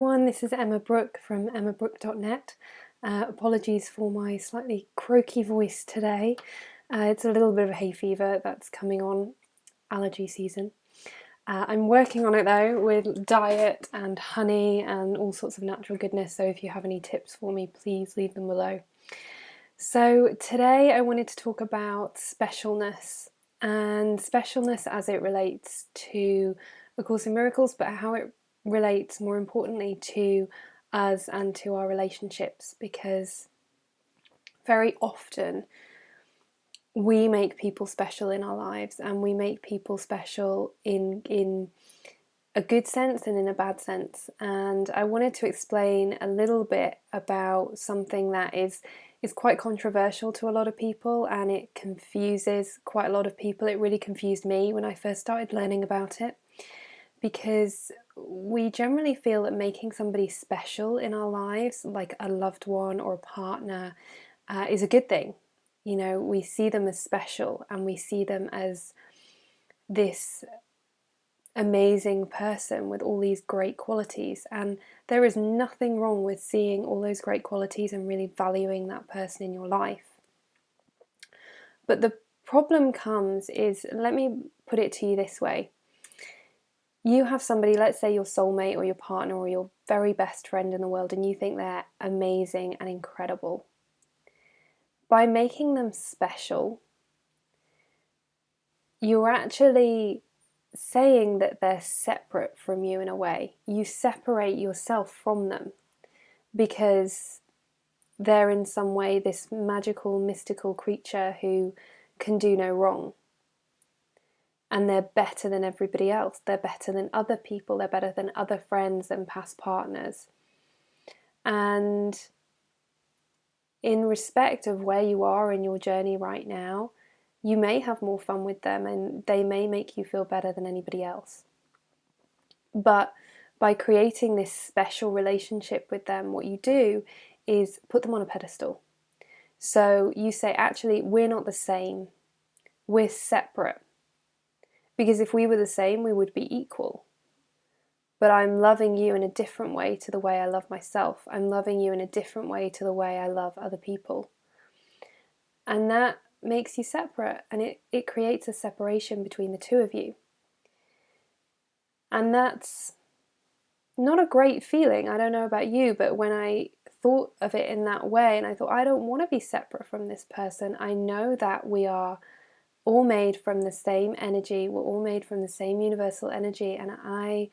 This is Emma Brooke from emmabrooke.net. Apologies for my slightly croaky voice today. It's a little bit of a hay fever that's coming on, allergy season. I'm working on it though with diet and honey and all sorts of natural goodness, so if you have any tips for me, please leave them below. So today I wanted to talk about specialness, and specialness as it relates to A Course in Miracles, but how it relates more importantly to us and to our relationships, because very often we make people special in our lives, and we make people special in a good sense and in a bad sense. And I wanted to explain a little bit about something that is quite controversial to a lot of people, and it confuses quite a lot of people. It really confused me when I first started learning about it, because we generally feel that making somebody special in our lives, like a loved one or a partner, is a good thing. You know, we see them as special and we see them as this amazing person with all these great qualities, and there is nothing wrong with seeing all those great qualities and really valuing that person in your life. But the problem comes is, let me put it to you this way. You have somebody, let's say your soulmate or your partner or your very best friend in the world, and you think they're amazing and incredible. By making them special, you're actually saying that they're separate from you in a way. You separate yourself from them because they're in some way this magical, mystical creature who can do no wrong. And they're better than everybody else. They're better than other people. They're better than other friends and past partners. And in respect of where you are in your journey right now, you may have more fun with them and they may make you feel better than anybody else. But by creating this special relationship with them, what you do is put them on a pedestal. So you say, actually, we're not the same. We're separate. Because if we were the same, we would be equal. But I'm loving you in a different way to the way I love myself. I'm loving you in a different way to the way I love other people. And that makes you separate, and it creates a separation between the two of you. And that's not a great feeling. I don't know about you, but when I thought of it in that way, and I thought, I don't want to be separate from this person. I know that we are all made from the same energy. We're all made from the same universal energy, and I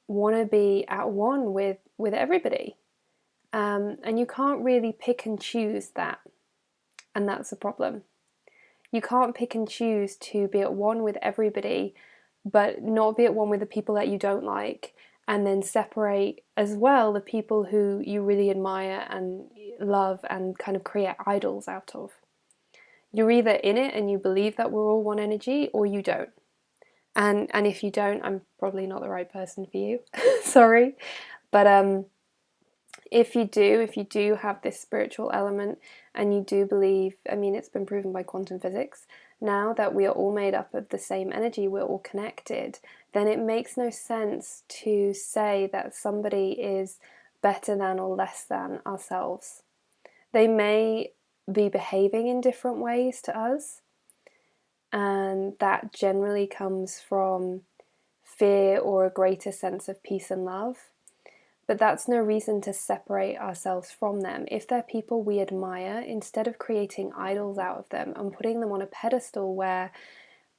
want to be at one with everybody. And you can't really pick and choose that. And that's the problem. You can't pick and choose to be at one with everybody, but not be at one with the people that you don't like, and then separate as well the people who you really admire and love and kind of create idols out of. You're either in it and you believe that we're all one energy, or you don't. And if you don't, I'm probably not the right person for you. Sorry. But if you do have this spiritual element, and you do believe, I mean, it's been proven by quantum physics now that we are all made up of the same energy, we're all connected, then it makes no sense to say that somebody is better than or less than ourselves. They may be behaving in different ways to us, and that generally comes from fear or a greater sense of peace and love. But that's no reason to separate ourselves from them. If they're people we admire, instead of creating idols out of them and putting them on a pedestal where,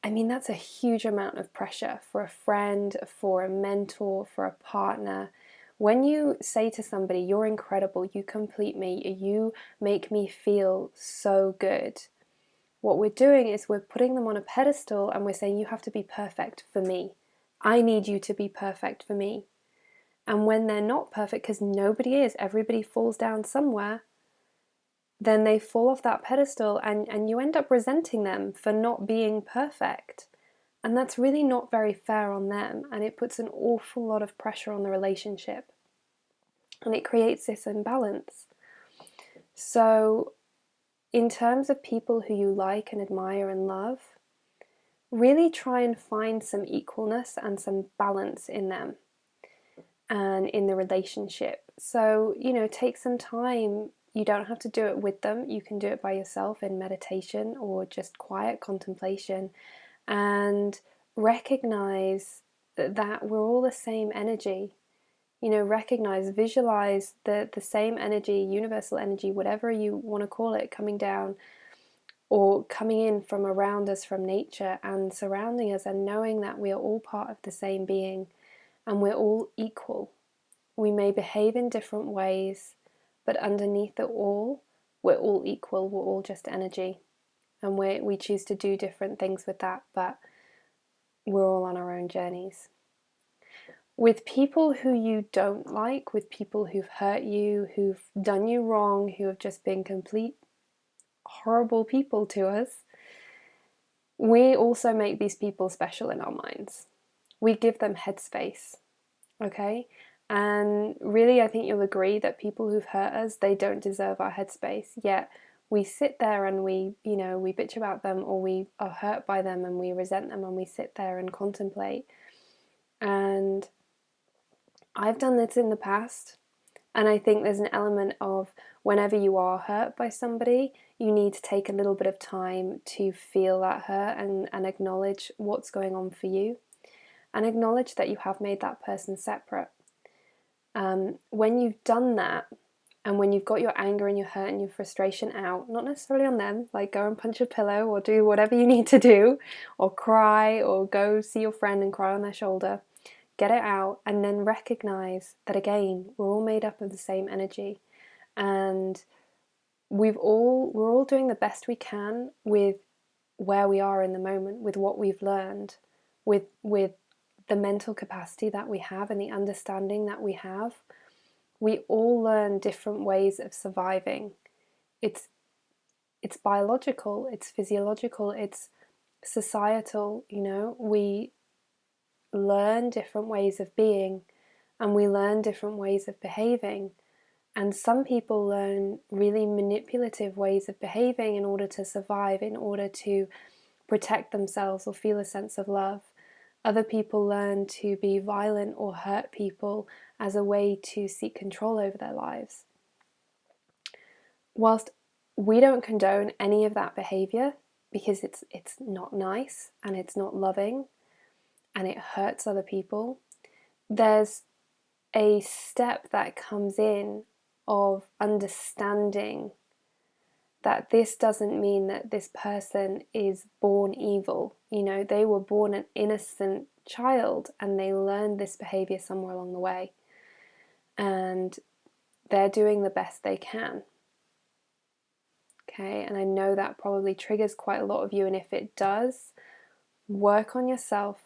I mean, that's a huge amount of pressure for a friend, for a mentor, for a partner. When you say to somebody, you're incredible, you complete me, you make me feel so good, what we're doing is we're putting them on a pedestal and we're saying, you have to be perfect for me. I need you to be perfect for me. And when they're not perfect, because nobody is, everybody falls down somewhere, then they fall off that pedestal, and you end up resenting them for not being perfect. And that's really not very fair on them, and it puts an awful lot of pressure on the relationship. And it creates this imbalance. So, in terms of people who you like and admire and love, really try and find some equalness and some balance in them. and in the relationship. So, take some time. You don't have to do it with them. You can do it by yourself in meditation or just quiet contemplation, and recognize that we're all the same energy. Recognize, visualize the same energy, universal energy, whatever you want to call it, coming down or coming in from around us from nature and surrounding us, and knowing that we are all part of the same being and we're all equal. We may behave in different ways, but underneath it all, we're all equal. We're all just energy, and we choose to do different things with that, but we're all on our own journeys. With people who you don't like, with people who've hurt you, who've done you wrong, who have just been complete horrible people to us, we also make these people special in our minds. We give them headspace, okay? And really, I think you'll agree that people who've hurt us, they don't deserve our headspace. Yet we sit there and we bitch about them, or we are hurt by them and we resent them, and we sit there and contemplate. And I've done this in the past, and I think there's an element of whenever you are hurt by somebody, you need to take a little bit of time to feel that hurt and acknowledge what's going on for you, and acknowledge that you have made that person separate. When you've done that, and when you've got your anger and your hurt and your frustration out, not necessarily on them, like go and punch a pillow or do whatever you need to do, or cry, or go see your friend and cry on their shoulder, get it out, and then recognize that again, we're all made up of the same energy, and we're all doing the best we can with where we are in the moment, with what we've learned, with the mental capacity that we have and the understanding that we have. We all learn different ways of surviving. It's biological, it's physiological, it's societal, we learn different ways of being, and we learn different ways of behaving. And some people learn really manipulative ways of behaving in order to survive, in order to protect themselves or feel a sense of love. Other people learn to be violent or hurt people as a way to seek control over their lives. Whilst we don't condone any of that behavior, because it's not nice and it's not loving and it hurts other people, there's a step that comes in of understanding that this doesn't mean that this person is born evil. They were born an innocent child and they learned this behavior somewhere along the way, and they're doing the best they can. Okay, and I know that probably triggers quite a lot of you, and if it does, work on yourself,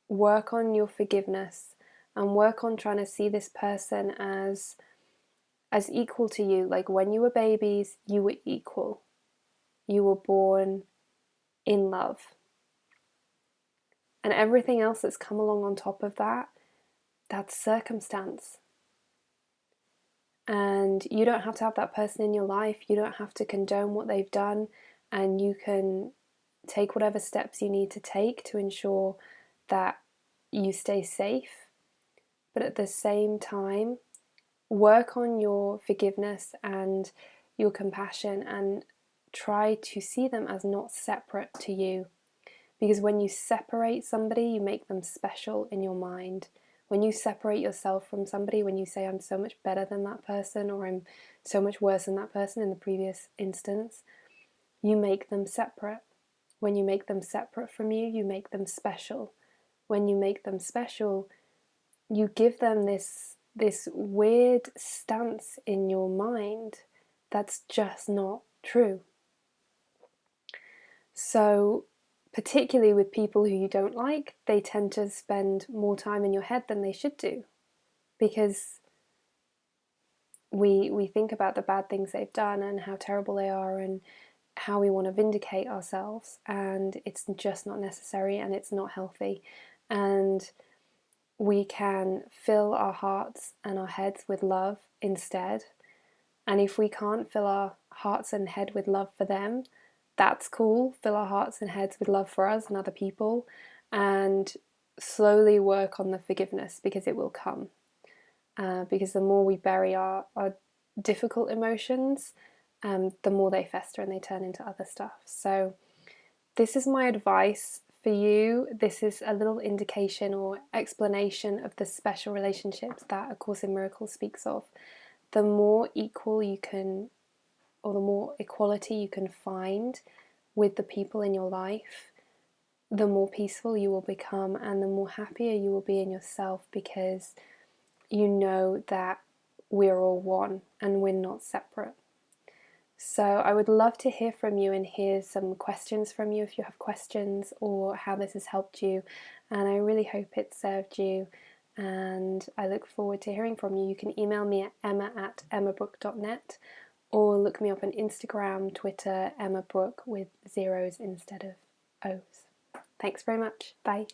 work on your forgiveness, and work on trying to see this person as equal to you. Like when you were babies, you were equal. You were born in love. And everything else that's come along on top of that, that's circumstance. And you don't have to have that person in your life. You don't have to condone what they've done. And you can take whatever steps you need to take to ensure that you stay safe. But at the same time, work on your forgiveness and your compassion, and try to see them as not separate to you. Because when you separate somebody, you make them special in your mind. When you separate yourself from somebody, when you say, I'm so much better than that person, or I'm so much worse than that person in the previous instance, you make them separate. When you make them separate from you, you make them special. When you make them special, you give them this weird stance in your mind that's just not true. So, particularly with people who you don't like, they tend to spend more time in your head than they should do, because we think about the bad things they've done and how terrible they are and how we want to vindicate ourselves, and it's just not necessary and it's not healthy. And we can fill our hearts and our heads with love instead. And if we can't fill our hearts and head with love for them, that's cool. Fill our hearts and heads with love for us and other people, and slowly work on the forgiveness, because it will come. because the more we bury our difficult emotions, the more they fester and they turn into other stuff. So this is my advice for you. This is a little indication or explanation of the special relationships that A Course in Miracles speaks of. The more equal you can, or the more equality you can find with the people in your life, the more peaceful you will become and the more happier you will be in yourself, because you know that we're all one and we're not separate. So I would love to hear from you and hear some questions from you if you have questions, or how this has helped you. And I really hope it served you, and I look forward to hearing from you. You can email me at emma@emmabrooke.net, or look me up on Instagram, Twitter, Emma Brooke with zeros instead of O's. Thanks very much. Bye.